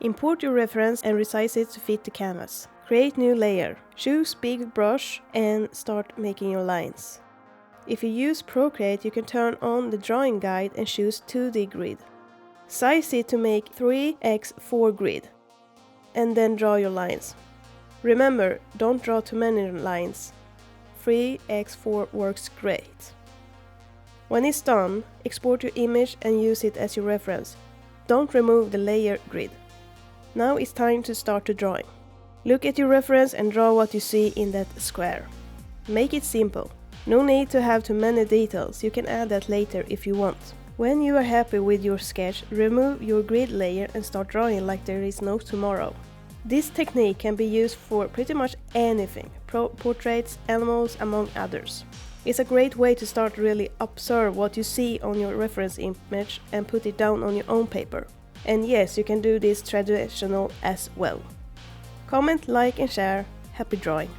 Import your reference and resize it to fit the canvas. Create new layer. Choose big brush and start making your lines. If you use Procreate, you can turn on the drawing guide and choose 2D grid. Size it to make 3x4 grid. And then draw your lines. Remember, don't draw too many lines. 3x4 works great. When it's done, export your image and use it as your reference. Don't remove the layer grid. Now it's time to start the drawing. Look at your reference and draw what you see in that square. Make it simple. No need to have too many details, you can add that later if you want. When you are happy with your sketch, remove your grid layer and start drawing like there is no tomorrow. This technique can be used for pretty much anything, portraits, animals, among others. It's a great way to start really observe what you see on your reference image and put it down on your own paper. And yes, you can do this traditional as well. Comment, like and share. Happy drawing!